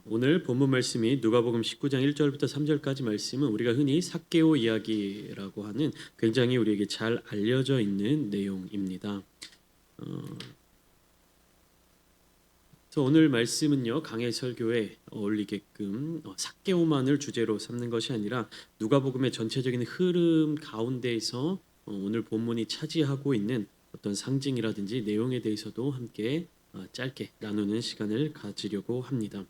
오늘 본문 말씀이 누가복음 19장 1절부터 3절까지 말씀은 우리가 흔히 삭개오 이야기라고 하는 굉장히 우리에게 잘 알려져 있는 내용입니다. 그래서 오늘 말씀은요, 강해 설교에 어울리게끔 삭개오만을 주제로 삼는 것이 아니라 누가복음의 전체적인 흐름 가운데에서 오늘 본문이 차지하고 있는 어떤 상징이라든지 내용에 대해서도 함께 짧게 나누는 시간을 가지려고 합니다.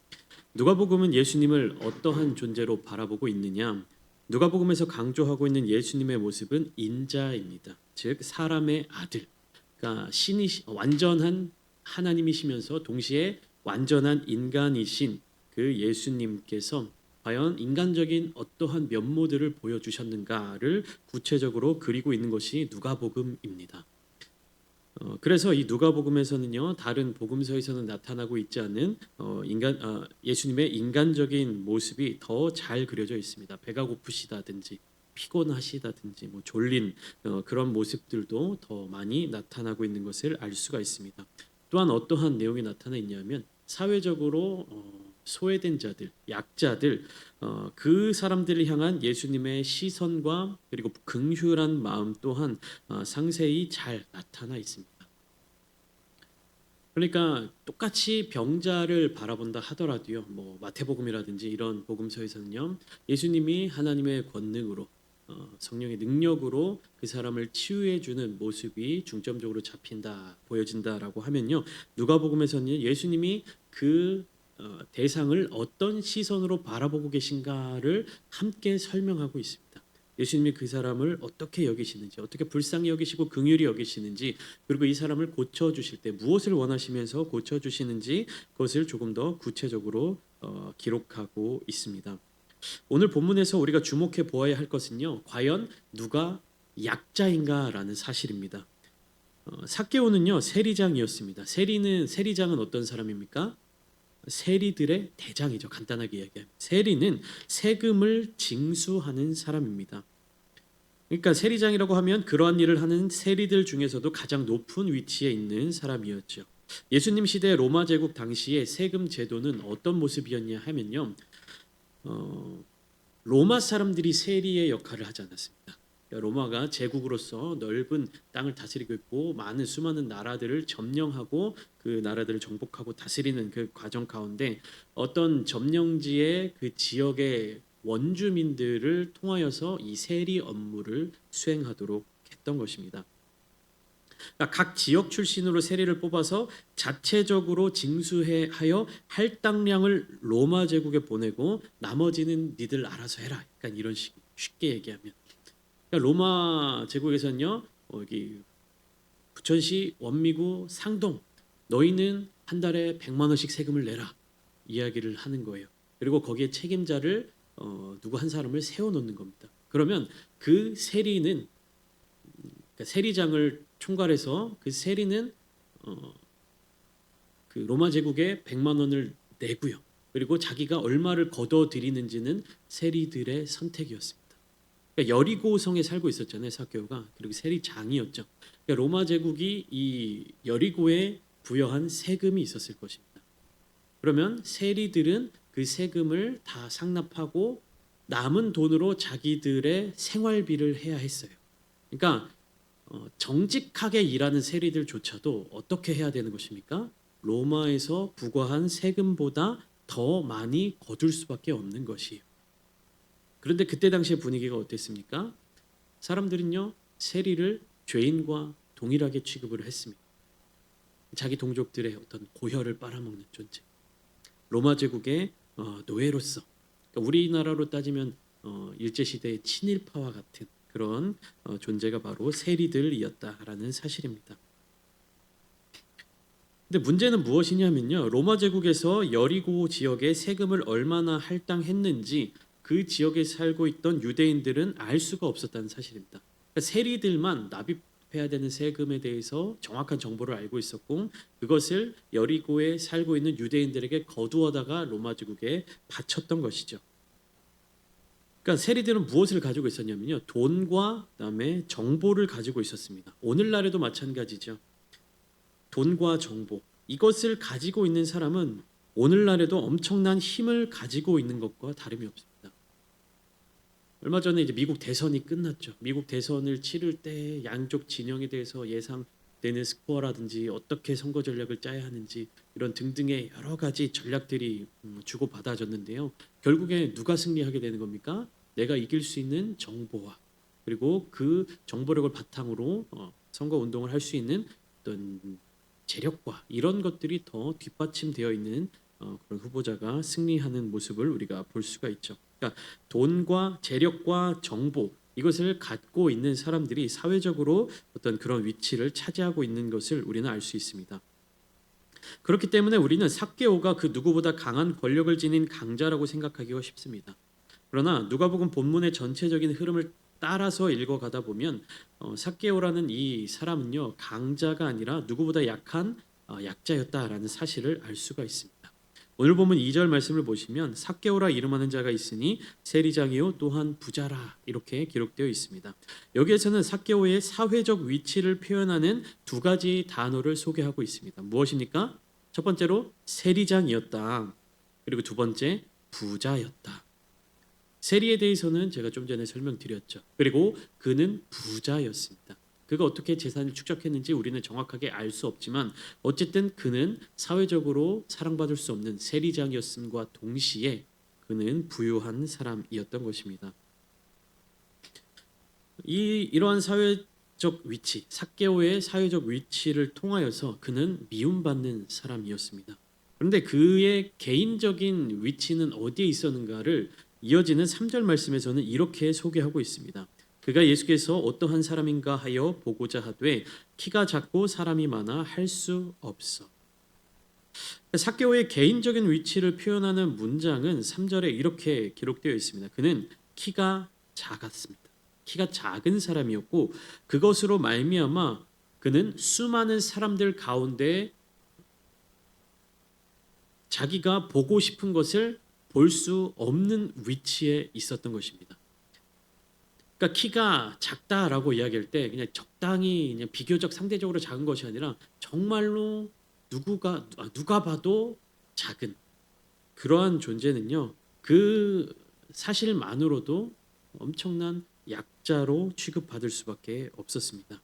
누가복음은 예수님을 어떠한 존재로 바라보고 있느냐? 누가복음에서 강조하고 있는 예수님의 모습은 인자입니다. 즉 사람의 아들. 그러니까 신이 완전한 하나님이시면서 동시에 완전한 인간이신 그 예수님께서 과연 인간적인 어떠한 면모들을 보여주셨는가를 구체적으로 그리고 있는 것이 누가복음입니다. 그래서 이 누가복음에서는요, 다른 복음서에서는 나타나고 있지 않은 예수님의 인간적인 모습이 더 잘 그려져 있습니다. 배가 고프시다든지 피곤하시다든지 뭐 졸린 그런 모습들도 더 많이 나타나고 있는 것을 알 수가 있습니다. 또한 어떠한 내용이 나타나 있냐면 사회적으로 소외된 자들, 약자들, 그 사람들을 향한 예수님의 시선과 그리고 긍휼한 마음 또한 상세히 잘 나타나 있습니다. 그러니까 똑같이 병자를 바라본다 하더라도요, 뭐 마태복음이라든지 이런 복음서에서는요, 예수님이 하나님의 권능으로 성령의 능력으로 그 사람을 치유해 주는 모습이 중점적으로 잡힌다, 보여진다라고 하면요, 누가복음에서는 예수님이 그 대상을 어떤 시선으로 바라보고 계신가를 함께 설명하고 있습니다. 예수님이 그 사람을 어떻게 여기시는지, 어떻게 불쌍히 여기시고 긍휼히 여기시는지, 그리고 이 사람을 고쳐 주실 때 무엇을 원하시면서 고쳐 주시는지 그것을 조금 더 구체적으로 기록하고 있습니다. 오늘 본문에서 우리가 주목해 보아야 할 것은요, 과연 누가 약자인가라는 사실입니다. 삭개오는요 세리장이었습니다. 세리장은 어떤 사람입니까? 세리들의 대장이죠. 간단하게 이야기하면 세리는 세금을 징수하는 사람입니다. 그러니까 세리장이라고 하면 그러한 일을 하는 세리들 중에서도 가장 높은 위치에 있는 사람이었죠. 예수님 시대 로마 제국 당시에 세금 제도는 어떤 모습이었냐 하면요, 로마 사람들이 세리의 역할을 하지 않았습니다. 로마가 제국으로서 넓은 땅을 다스리고 있고 수많은 나라들을 점령하고 그 나라들을 정복하고 다스리는 그 과정 가운데 어떤 점령지의 그 지역의 원주민들을 통하여서 이 세리 업무를 수행하도록 했던 것입니다. 그러니까 각 지역 출신으로 세리를 뽑아서 자체적으로 징수하여 할당량을 로마 제국에 보내고 나머지는 니들 알아서 해라. 약간 이런 식, 쉽게 얘기하면. 그러니까 로마 제국에서는요, 여기 부천시 원미구 상동 너희는 한 달에 100만 원씩 세금을 내라 이야기를 하는 거예요. 그리고 거기에 책임자를 누구 한 사람을 세워놓는 겁니다. 그러면 그 세리는 그러니까 세리장을 총괄해서 그 세리는 그 로마 제국에 100만 원을 내고요. 그리고 자기가 얼마를 걷어 들이는지는 세리들의 선택이었습니다. 그러니까 여리고성에 살고 있었잖아요, 삭개오가. 그리고 세리장이었죠. 그러니까 로마 제국이 이 여리고에 부여한 세금이 있었을 것입니다. 그러면 세리들은 그 세금을 다 상납하고 남은 돈으로 자기들의 생활비를 해야 했어요. 그러니까 정직하게 일하는 세리들조차도 어떻게 해야 되는 것입니까? 로마에서 부과한 세금보다 더 많이 거둘 수밖에 없는 것이에요. 그런데 그때 당시의 분위기가 어땠습니까? 사람들은요, 세리를 죄인과 동일하게 취급을 했습니다. 자기 동족들의 어떤 고혈을 빨아먹는 존재. 로마 제국의 노예로서, 그러니까 우리나라로 따지면 일제시대의 친일파와 같은 그런 존재가 바로 세리들이었다라는 사실입니다. 근데 문제는 무엇이냐면요, 로마 제국에서 여리고 지역에 세금을 얼마나 할당했는지 그 지역에 살고 있던 유대인들은 알 수가 없었다는 사실입니다. 그러니까 세리들만 납입해야 되는 세금에 대해서 정확한 정보를 알고 있었고 그것을 여리고에 살고 있는 유대인들에게 거두어다가 로마 제국에 바쳤던 것이죠. 그러니까 세리들은 무엇을 가지고 있었냐면요, 돈과 그다음에 정보를 가지고 있었습니다. 오늘날에도 마찬가지죠. 돈과 정보, 이것을 가지고 있는 사람은 오늘날에도 엄청난 힘을 가지고 있는 것과 다름이 없습니다. 얼마 전에 이제 미국 대선이 끝났죠. 미국 대선을 치를 때 양쪽 진영에 대해서 예상되는 스코어라든지 어떻게 선거 전략을 짜야 하는지 이런 등등의 여러 가지 전략들이 주고받아졌는데요. 결국에 누가 승리하게 되는 겁니까? 내가 이길 수 있는 정보와 그리고 그 정보력을 바탕으로 선거 운동을 할 수 있는 어떤 재력과 이런 것들이 더 뒷받침되어 있는 그런 후보자가 승리하는 모습을 우리가 볼 수가 있죠. 그러니까 돈과 재력과 정보 이것을 갖고 있는 사람들이 사회적으로 어떤 그런 위치를 차지하고 있는 것을 우리는 알 수 있습니다. 그렇기 때문에 우리는 삭개오가 그 누구보다 강한 권력을 지닌 강자라고 생각하기가 쉽습니다. 그러나 누가복음 본문의 전체적인 흐름을 따라서 읽어가다 보면 삭개오라는 이 사람은요 강자가 아니라 누구보다 약한 약자였다라는 사실을 알 수가 있습니다. 오늘 보면 2절 말씀을 보시면 삭개오라 이름하는 자가 있으니 세리장이요 또한 부자라 이렇게 기록되어 있습니다. 여기에서는 삭개오의 사회적 위치를 표현하는 두 가지 단어를 소개하고 있습니다. 무엇입니까? 첫 번째로 세리장이었다. 그리고 두 번째 부자였다. 세리에 대해서는 제가 좀 전에 설명드렸죠. 그리고 그는 부자였습니다. 그가 어떻게 재산을 축적했는지 우리는 정확하게 알 수 없지만 어쨌든 그는 사회적으로 사랑받을 수 없는 세리장이었음과 동시에 그는 부유한 사람이었던 것입니다. 이러한 사회적 위치, 삭개오의 사회적 위치를 통하여서 그는 미움받는 사람이었습니다. 그런데 그의 개인적인 위치는 어디에 있었는가를 이어지는 3절 말씀에서는 이렇게 소개하고 있습니다. 그가 예수께서 어떠한 사람인가 하여 보고자 하되 키가 작고 사람이 많아 할 수 없어. 삭개오의 개인적인 위치를 표현하는 문장은 3절에 이렇게 기록되어 있습니다. 그는 키가 작았습니다. 키가 작은 사람이었고 그것으로 말미암아 그는 수많은 사람들 가운데 자기가 보고 싶은 것을 볼 수 없는 위치에 있었던 것입니다. 그러니까 키가 작다라고 이야기할 때 그냥 적당히 그냥 비교적 상대적으로 작은 것이 아니라 정말로 누가 봐도 작은 그러한 존재는요. 그 사실만으로도 엄청난 약자로 취급받을 수밖에 없었습니다.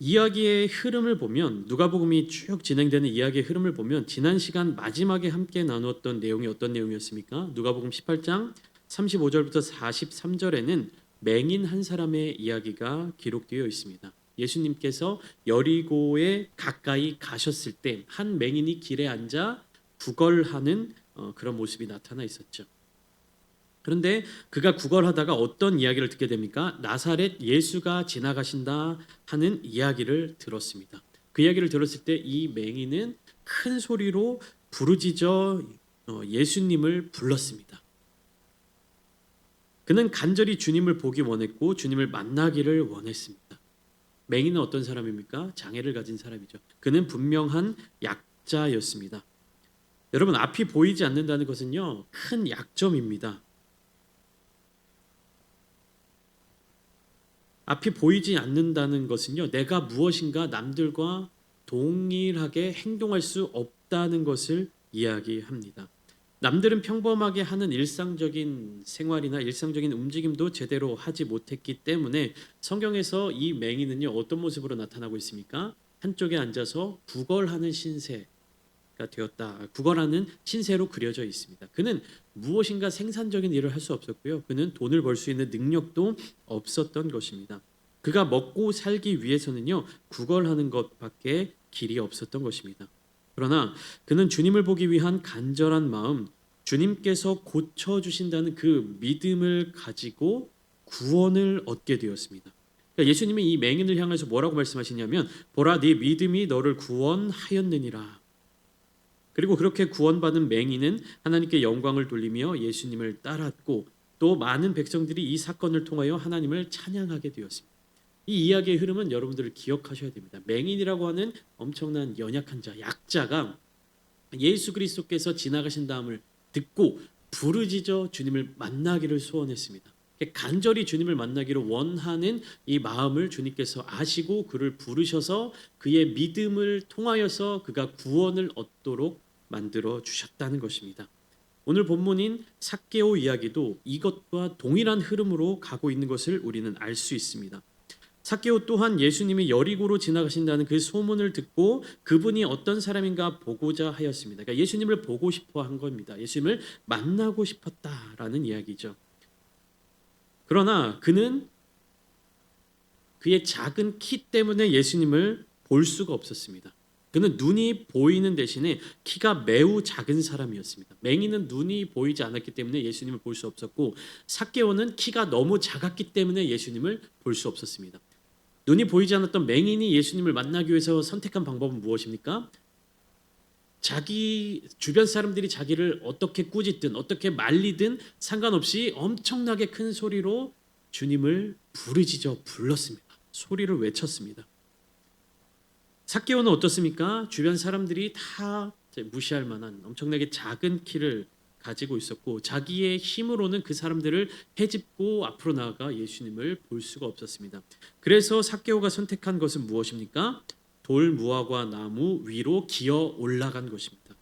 이야기의 흐름을 보면 누가복음이 쭉 진행되는 이야기의 흐름을 보면 지난 시간 마지막에 함께 나누었던 내용이 어떤 내용이었습니까? 누가복음 18장 35절부터 43절에는 맹인 한 사람의 이야기가 기록되어 있습니다. 예수님께서 여리고에 가까이 가셨을 때 한 맹인이 길에 앉아 구걸하는 그런 모습이 나타나 있었죠. 그런데 그가 구걸하다가 어떤 이야기를 듣게 됩니까? 나사렛 예수가 지나가신다 하는 이야기를 들었습니다. 그 이야기를 들었을 때 이 맹인은 큰 소리로 부르짖어 예수님을 불렀습니다. 그는 간절히 주님을 보기 원했고 주님을 만나기를 원했습니다. 맹인은 어떤 사람입니까? 장애를 가진 사람이죠. 그는 분명한 약자였습니다. 여러분 앞이 보이지 않는다는 것은요 큰 약점입니다. 앞이 보이지 않는다는 것은요 내가 무엇인가 남들과 동일하게 행동할 수 없다는 것을 이야기합니다. 남들은 평범하게 하는 일상적인 생활이나 일상적인 움직임도 제대로 하지 못했기 때문에 성경에서 이 맹인은요 어떤 모습으로 나타나고 있습니까? 한쪽에 앉아서 구걸하는 신세가 되었다. 구걸하는 신세로 그려져 있습니다. 그는 무엇인가 생산적인 일을 할 수 없었고요. 그는 돈을 벌 수 있는 능력도 없었던 것입니다. 그가 먹고 살기 위해서는요 구걸하는 것밖에 길이 없었던 것입니다. 그러나 그는 주님을 보기 위한 간절한 마음, 주님께서 고쳐주신다는 그 믿음을 가지고 구원을 얻게 되었습니다. 그러니까 예수님이 이 맹인을 향해서 뭐라고 말씀하시냐면 보라 네 믿음이 너를 구원하였느니라. 그리고 그렇게 구원받은 맹인은 하나님께 영광을 돌리며 예수님을 따랐고 또 많은 백성들이 이 사건을 통하여 하나님을 찬양하게 되었습니다. 이 이야기의 흐름은 여러분들을 기억하셔야 됩니다. 맹인이라고 하는 엄청난 연약한 자, 약자가 예수 그리스도께서 지나가신 다음을 듣고 부르짖어 주님을 만나기를 소원했습니다. 간절히 주님을 만나기를 원하는 이 마음을 주님께서 아시고 그를 부르셔서 그의 믿음을 통하여서 그가 구원을 얻도록 만들어 주셨다는 것입니다. 오늘 본문인 삭개오 이야기도 이것과 동일한 흐름으로 가고 있는 것을 우리는 알 수 있습니다. 삭개오 또한 예수님이 여리고로 지나가신다는 그 소문을 듣고 그분이 어떤 사람인가 보고자 하였습니다. 그러니까 예수님을 보고 싶어 한 겁니다. 예수님을 만나고 싶었다라는 이야기죠. 그러나 그는 그의 작은 키 때문에 예수님을 볼 수가 없었습니다. 그는 눈이 보이는 대신에 키가 매우 작은 사람이었습니다. 맹인은 눈이 보이지 않았기 때문에 예수님을 볼 수 없었고 삭개오는 키가 너무 작았기 때문에 예수님을 볼 수 없었습니다. 눈이 보이지 않았던 맹인이 예수님을 만나기 위해서 선택한 방법은 무엇입니까? 자기 주변 사람들이 자기를 어떻게 꾸짖든 어떻게 말리든 상관없이 엄청나게 큰 소리로 주님을 부르짖어 불렀습니다. 소리를 외쳤습니다. 삭개오는 어떻습니까? 주변 사람들이 다 무시할 만한 엄청나게 작은 키를 가지고 있었고 자기의 힘으로는 그 사람들을 헤집고 앞으로 나아가 예수님을 볼 수가 없었습니다. 그래서 삭개오가 선택한 것은 무엇입니까? 돌 무화과 나무 위로 기어 올라간 것입니다.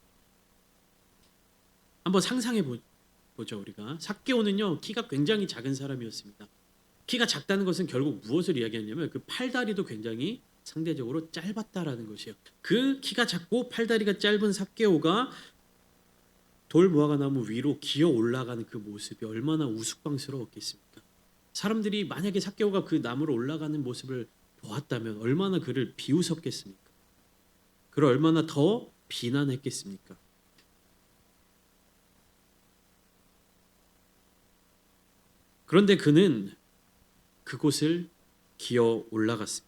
한번 상상해 보죠. 우리가 삭개오는요 키가 굉장히 작은 사람이었습니다. 키가 작다는 것은 결국 무엇을 이야기하냐면 그 팔다리도 굉장히 상대적으로 짧았다라는 것이에요. 그 키가 작고 팔다리가 짧은 삭개오가 돌 무화과 나무 위로 기어 올라가는 그 모습이 얼마나 우스꽝스러웠겠습니까? 사람들이 만약에 삭개오가 그 나무로 올라가는 모습을 보았다면 얼마나 그를 비웃었겠습니까? 그를 얼마나 더 비난했겠습니까? 그런데 그는 그곳을 기어 올라갔습니다.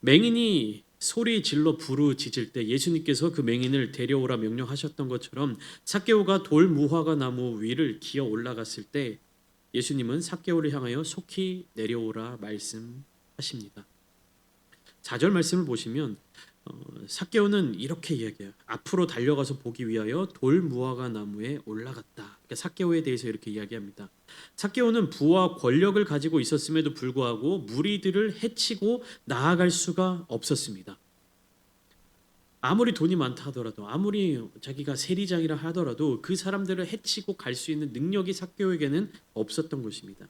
맹인이 소리 질러 부르짖을 때 예수님께서 그 맹인을 데려오라 명령하셨던 것처럼 삭개오가 돌 무화과 나무 위를 기어 올라갔을 때 예수님은 삭개오를 향하여 속히 내려오라 말씀하십니다. 4절 말씀을 보시면 삭개오는 이렇게 이야기해요. 앞으로 달려가서 보기 위하여 돌 무화과 나무에 올라갔다. 그러니까 삭개오에 대해서 이렇게 이야기합니다. 삭개오는 부와 권력을 가지고 있었음에도 불구하고 무리들을 해치고 나아갈 수가 없었습니다. 아무리 돈이 많다 하더라도 아무리 자기가 세리장이라 하더라도 그 사람들을 해치고 갈 수 있는 능력이 삭개오에게는 없었던 것입니다.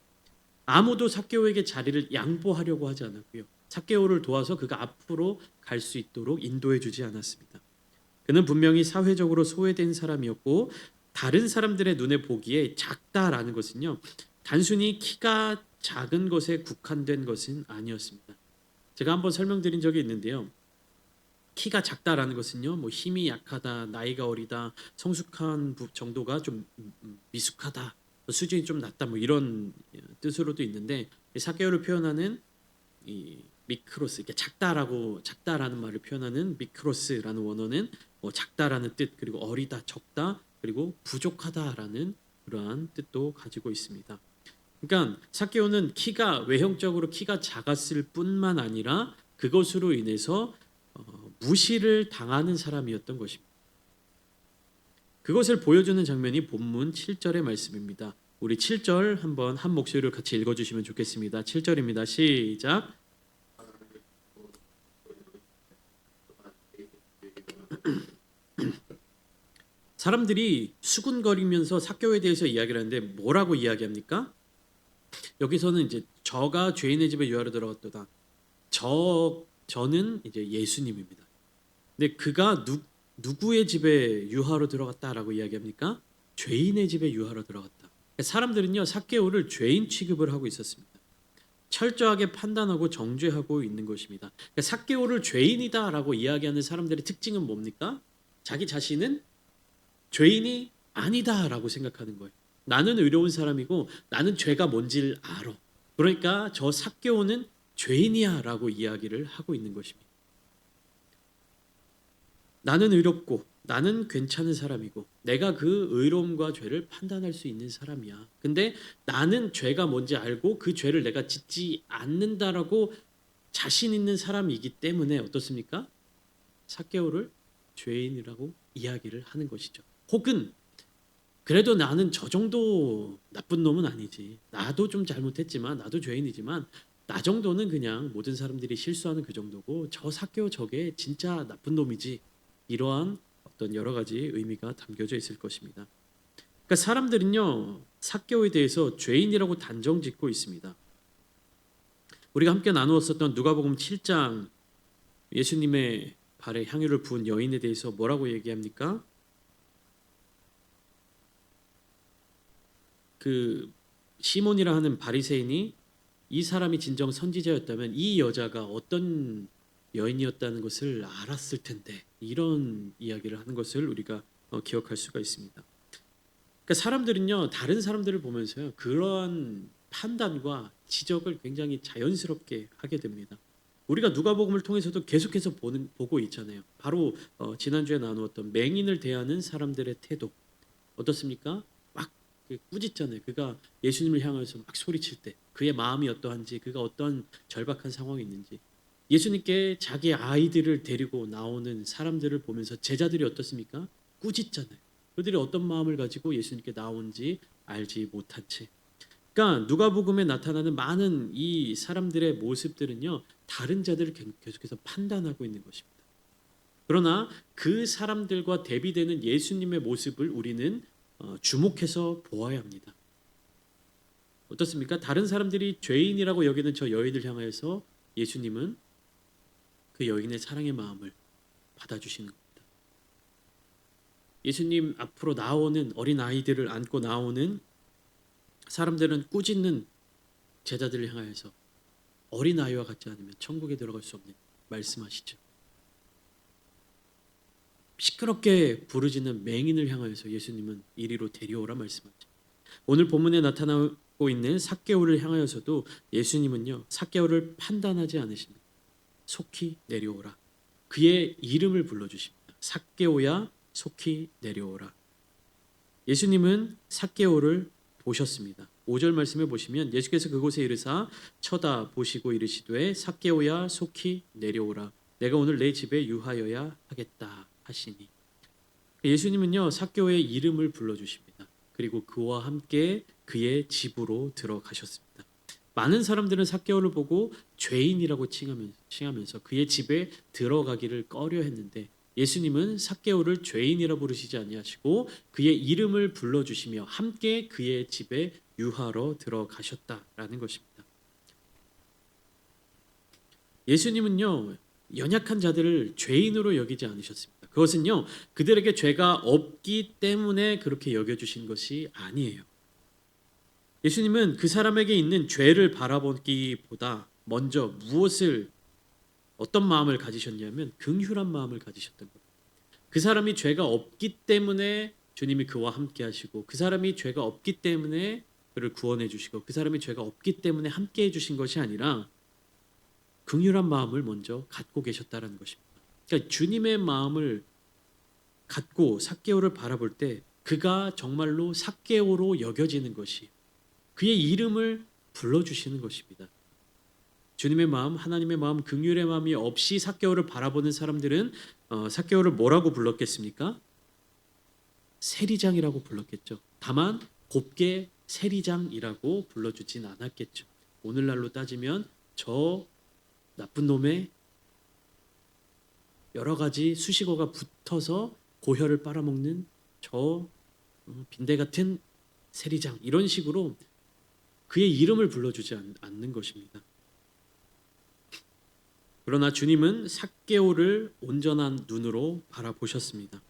아무도 삭개오에게 자리를 양보하려고 하지 않았고요. 삭개오를 도와서 그가 앞으로 갈 수 있도록 인도해 주지 않았습니다. 그는 분명히 사회적으로 소외된 사람이었고 다른 사람들의 눈에 보기에 작다라는 것은요. 단순히 키가 작은 것에 국한된 것은 아니었습니다. 제가 한번 설명드린 적이 있는데요. 키가 작다라는 것은요. 뭐 힘이 약하다, 나이가 어리다, 성숙한 정도가 좀 미숙하다, 수준이 좀 낮다 뭐 이런 뜻으로도 있는데 삭개오를 표현하는 이 미크로스, 이게 작다라는 말을 표현하는 미크로스라는 원어는 뭐 작다라는 뜻 그리고 어리다, 적다 그리고 부족하다라는 그러한 뜻도 가지고 있습니다. 그러니까 삭개오는 외형적으로 키가 작았을 뿐만 아니라 그것으로 인해서 무시를 당하는 사람이었던 것입니다. 그것을 보여주는 장면이 본문 7절의 말씀입니다. 우리 7절 한번 한 목소리로 같이 읽어주시면 좋겠습니다. 7절입니다. 시작. 사람들이 수군거리면서 삭개오에 대해서 이야기를 하는데 뭐라고 이야기합니까? 여기서는 이제 저가 죄인의 집에 유하러 들어갔도다. 저는 이제 예수님입니다. 근데 그가 누구의 집에 유하러 들어갔다라고 이야기합니까? 죄인의 집에 유하러 들어갔다. 사람들은요 삭개오를 죄인 취급을 하고 있었습니다. 철저하게 판단하고 정죄하고 있는 것입니다. 삭개오를 죄인이다라고 이야기하는 사람들의 특징은 뭡니까? 자기 자신은 죄인이 아니다라고 생각하는 거예요. 나는 의로운 사람이고 나는 죄가 뭔지를 알아. 그러니까 저 삭개오는 죄인이야라고 이야기를 하고 있는 것입니다. 나는 의롭고 나는 괜찮은 사람이고 내가 그 의로움과 죄를 판단할 수 있는 사람이야. 근데 나는 죄가 뭔지 알고 그 죄를 내가 짓지 않는다라고 자신 있는 사람이기 때문에 어떻습니까? 삭개오를 죄인이라고 이야기를 하는 것이죠. 혹은 그래도 나는 저 정도 나쁜 놈은 아니지. 나도 좀 잘못했지만 나도 죄인이지만 나 정도는 그냥 모든 사람들이 실수하는 그 정도고 저 삭개오 저게 진짜 나쁜 놈이지. 이러한 어떤 여러 가지 의미가 담겨져 있을 것입니다. 그러니까 사람들은요 삭개오에 대해서 죄인이라고 단정짓고 있습니다. 우리가 함께 나누었었던 누가복음 7장 예수님의 발에 향유를 부은 여인에 대해서 뭐라고 얘기합니까? 그 시몬이라 하는 바리새인이 이 사람이 진정 선지자였다면 이 여자가 어떤 여인이었다는 것을 알았을 텐데 이런 이야기를 하는 것을 우리가 기억할 수가 있습니다. 그러니까 사람들은요 다른 사람들을 보면서요 그러한 판단과 지적을 굉장히 자연스럽게 하게 됩니다. 우리가 누가복음을 통해서도 계속해서 보고 있잖아요. 바로 지난주에 나누었던 맹인을 대하는 사람들의 태도 어떻습니까? 막 꾸짖잖아요. 그가 예수님을 향해서 막 소리칠 때 그의 마음이 어떠한지 그가 어떤 절박한 상황이 있는지 예수님께 자기 아이들을 데리고 나오는 사람들을 보면서 제자들이 어떻습니까? 꾸짖잖아요. 그들이 어떤 마음을 가지고 예수님께 나온지 알지 못한 채. 그러니까 누가복음에 나타나는 많은 이 사람들의 모습들은요 다른 자들을 계속해서 판단하고 있는 것입니다. 그러나 그 사람들과 대비되는 예수님의 모습을 우리는 주목해서 보아야 합니다. 어떻습니까? 다른 사람들이 죄인이라고 여기는 저 여인을 향해서 예수님은 그 여인의 사랑의 마음을 받아주시는 겁니다. 예수님 앞으로 나오는 어린 아이들을 안고 나오는 사람들은 꾸짖는 제자들을 향해서 어린 아이와 같지 않으면 천국에 들어갈 수 없는 말씀하시죠. 시끄럽게 부르짖는 맹인을 향하여서 예수님은 이리로 데려오라 말씀하죠. 오늘 본문에 나타나고 있는 삭개오를 향하여서도 예수님은요 삭개오를 판단하지 않으십니다. 속히 내려오라. 그의 이름을 불러주십니다. 삭개오야 속히 내려오라. 예수님은 삭개오를 보셨습니다. 5절 말씀을 보시면 예수께서 그곳에 이르사 쳐다보시고 이르시되 삭개오야 속히 내려오라. 내가 오늘 내 집에 유하여야 하겠다 하시니. 예수님은요 삭개오의 이름을 불러주십니다. 그리고 그와 함께 그의 집으로 들어가셨습니다. 많은 사람들은 삭개오를 보고 죄인이라고 칭하면서 그의 집에 들어가기를 꺼려했는데 예수님은 삭개오를 죄인이라 부르시지 아니하시고 그의 이름을 불러주시며 함께 그의 집에 유하러 들어가셨다라는 것입니다. 예수님은요 연약한 자들을 죄인으로 여기지 않으셨습니다. 그것은요 그들에게 죄가 없기 때문에 그렇게 여겨주신 것이 아니에요. 예수님은 그 사람에게 있는 죄를 바라보기보다 먼저 어떤 마음을 가지셨냐면 긍휼한 마음을 가지셨던 겁니다. 그 사람이 죄가 없기 때문에 주님이 그와 함께 하시고 그 사람이 죄가 없기 때문에 그를 구원해 주시고 그 사람이 죄가 없기 때문에 함께 해 주신 것이 아니라 긍휼한 마음을 먼저 갖고 계셨다는 것입니다. 그러니까 주님의 마음을 갖고 삭개오를 바라볼 때 그가 정말로 삭개오로 여겨지는 것이 그의 이름을 불러주시는 것입니다. 주님의 마음, 하나님의 마음, 긍휼의 마음이 없이 삭개오를 바라보는 사람들은 삭개오를 뭐라고 불렀겠습니까? 세리장이라고 불렀겠죠. 다만 곱게 세리장이라고 불러주진 않았겠죠. 오늘날로 따지면 저 나쁜 놈의 여러 가지 수식어가 붙어서 고혈을 빨아먹는 저 빈대 같은 세리장 이런 식으로 그의 이름을 불러주지 않는 것입니다. 그러나 주님은 삭개오를 온전한 눈으로 바라보셨습니다.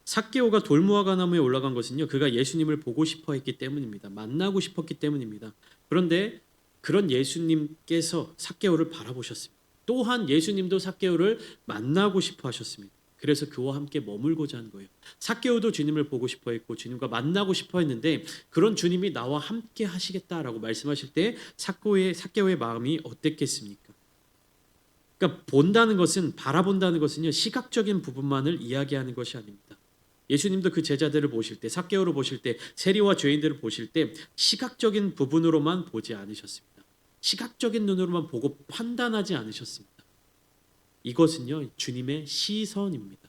삭개오가 돌무화과 나무에 올라간 것은요 그가 예수님을 보고 싶어 했기 때문입니다. 만나고 싶었기 때문입니다. 그런데 그런 예수님께서 삭개오를 바라보셨습니다. 또한 예수님도 삭개오를 만나고 싶어 하셨습니다. 그래서 그와 함께 머물고자 한 거예요. 삭개오도 주님을 보고 싶어 했고 주님과 만나고 싶어 했는데 그런 주님이 나와 함께 하시겠다라고 말씀하실 때 삭개오의 마음이 어땠겠습니까? 그러니까 본다는 것은 바라본다는 것은요 시각적인 부분만을 이야기하는 것이 아닙니다. 예수님도 그 제자들을 보실 때 삭개오를 보실 때 세리와 죄인들을 보실 때 시각적인 부분으로만 보지 않으셨습니다. 시각적인 눈으로만 보고 판단하지 않으셨습니다. 이것은요 주님의 시선입니다.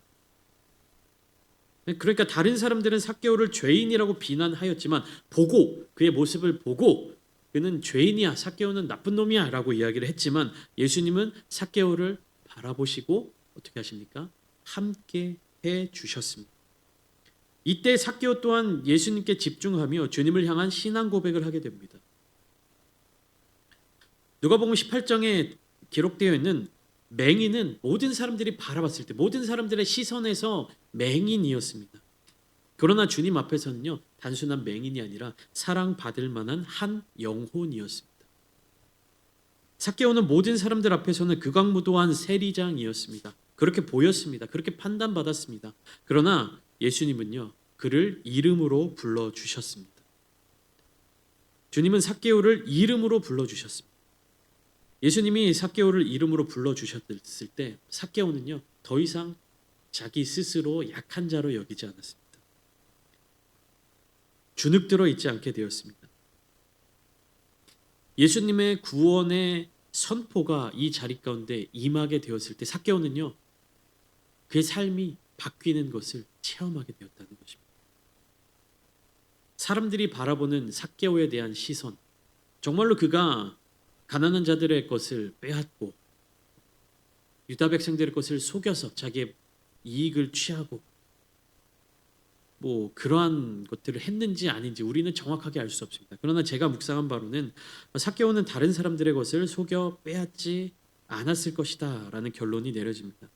그러니까 다른 사람들은 삭개오를 죄인이라고 비난하였지만 보고 그의 모습을 보고 그는 죄인이야, 삭개오는 나쁜 놈이야라고 이야기를 했지만 예수님은 삭개오를 바라보시고 어떻게 하십니까? 함께 해 주셨습니다. 이때 삭개오 또한 예수님께 집중하며 주님을 향한 신앙 고백을 하게 됩니다. 누가복음 18장에 기록되어 있는 맹인은 모든 사람들이 바라봤을 때 모든 사람들의 시선에서 맹인이었습니다. 그러나 주님 앞에서는요, 단순한 맹인이 아니라 사랑받을 만한 한 영혼이었습니다. 삭개오는 모든 사람들 앞에서는 극악무도한 세리장이었습니다. 그렇게 보였습니다. 그렇게 판단받았습니다. 그러나 예수님은요, 그를 이름으로 불러주셨습니다. 주님은 삭개오를 이름으로 불러주셨습니다. 예수님이 삭개오를 이름으로 불러주셨을 때 삭개오는요, 더 이상 자기 스스로 약한 자로 여기지 않았습니다. 주눅들어 있지 않게 되었습니다. 예수님의 구원의 선포가 이 자리 가운데 임하게 되었을 때 삭개오는요, 그의 삶이 바뀌는 것을 체험하게 되었다는 것입니다. 사람들이 바라보는 삭개오에 대한 시선, 정말로 그가 가난한 자들의 것을 빼앗고 유다 백성들의 것을 속여서 자기의 이익을 취하고 그러한 것들을 했는지 아닌지 우리는 정확하게 알 수 없습니다. 그러나 제가 묵상한 바로는 삭개오는 다른 사람들의 것을 속여 빼앗지 않았을 것이다 라는 결론이 내려집니다.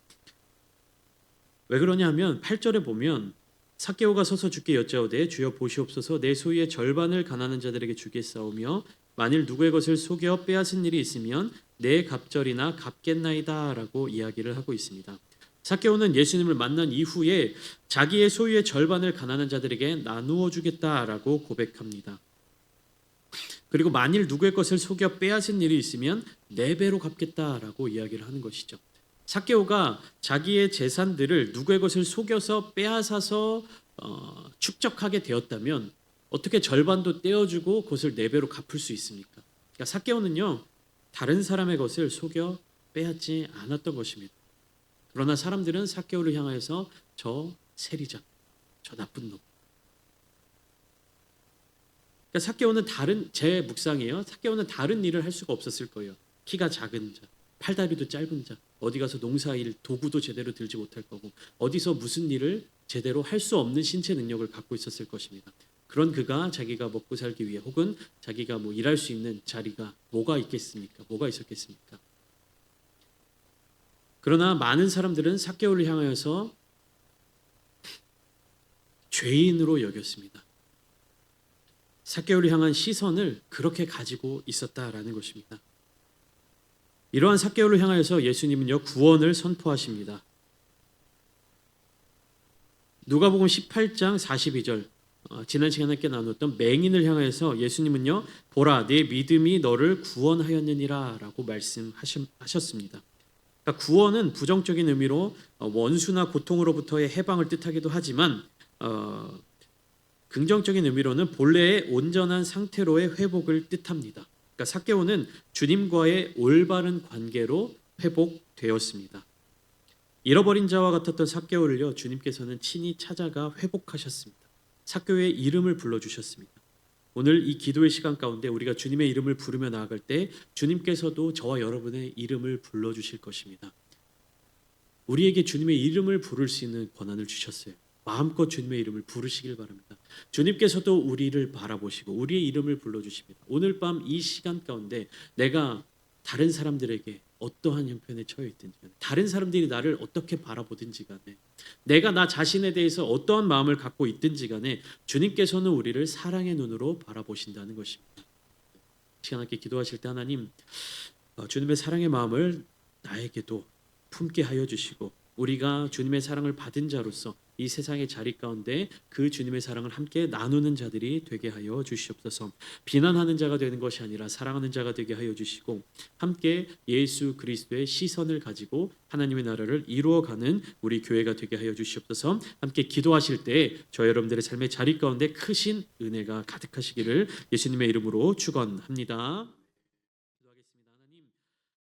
왜 그러냐 하면 8절에 보면 삭개오가 서서 주께 여짜오되 주여 보시옵소서 내 소유의 절반을 가난한 자들에게 주겠사오며 만일 누구의 것을 속여 빼앗은 일이 있으면 내 갑절이나 갚겠나이다 라고 이야기를 하고 있습니다. 삭개오는 예수님을 만난 이후에 자기의 소유의 절반을 가난한 자들에게 나누어 주겠다라고 고백합니다. 그리고 만일 누구의 것을 속여 빼앗은 일이 있으면 4배로 갚겠다라고 이야기를 하는 것이죠. 삭개오가 자기의 재산들을 누구의 것을 속여서 빼앗아서 축적하게 되었다면 어떻게 절반도 떼어주고 그것을 4배로 갚을 수 있습니까? 그러니까 삭개오는요, 다른 사람의 것을 속여 빼앗지 않았던 것입니다. 그러나 사람들은 삭개오를 향하여서 저 세리장, 저 나쁜 놈. 그러니까 삭개오는 제 묵상이에요. 삭개오는 다른 일을 할 수가 없었을 거예요. 키가 작은 자, 팔다리도 짧은 자, 어디 가서 농사일 도구도 제대로 들지 못할 거고 어디서 무슨 일을 제대로 할 수 없는 신체 능력을 갖고 있었을 것입니다. 그런 그가 자기가 먹고 살기 위해 혹은 자기가 일할 수 있는 자리가 뭐가 있겠습니까? 뭐가 있었겠습니까? 그러나 많은 사람들은 삭개오를 향하여서 죄인으로 여겼습니다. 삭개오를 향한 시선을 그렇게 가지고 있었다라는 것입니다. 이러한 삭개오를 향하여서 예수님은요, 구원을 선포하십니다. 누가복음 18장 42절, 지난 시간에 함께 나눴던 맹인을 향하여서 예수님은요, 보라 네 믿음이 너를 구원하였느니라 라고 말씀하셨습니다. 그러니까 구원은 부정적인 의미로 원수나 고통으로부터의 해방을 뜻하기도 하지만 긍정적인 의미로는 본래의 온전한 상태로의 회복을 뜻합니다. 그러니까 삭개오는 주님과의 올바른 관계로 회복되었습니다. 잃어버린 자와 같았던 삭개오를요, 주님께서는 친히 찾아가 회복하셨습니다. 삭개오의 이름을 불러주셨습니다. 오늘 이 기도의 시간 가운데 우리가 주님의 이름을 부르며 나아갈 때 주님께서도 저와 여러분의 이름을 불러주실 것입니다. 우리에게 주님의 이름을 부를 수 있는 권한을 주셨어요. 마음껏 주님의 이름을 부르시길 바랍니다. 주님께서도 우리를 바라보시고 우리의 이름을 불러주십니다. 오늘 밤 이 시간 가운데 내가 다른 사람들에게 어떠한 형편에 처해 있든지 간에 다른 사람들이 나를 어떻게 바라보든지 간에 내가 나 자신에 대해서 어떠한 마음을 갖고 있든지 간에 주님께서는 우리를 사랑의 눈으로 바라보신다는 것입니다. 시간 함께 기도하실 때 하나님, 주님의 사랑의 마음을 나에게도 품게 하여 주시고 우리가 주님의 사랑을 받은 자로서 이 세상의 자리 가운데 그 주님의 사랑을 함께 나누는 자들이 되게 하여 주시옵소서. 비난하는 자가 되는 것이 아니라 사랑하는 자가 되게 하여 주시고 함께 예수 그리스도의 시선을 가지고 하나님의 나라를 이루어가는 우리 교회가 되게 하여 주시옵소서. 함께 기도하실 때 저 여러분들의 삶의 자리 가운데 크신 은혜가 가득하시기를 예수님의 이름으로 축원합니다.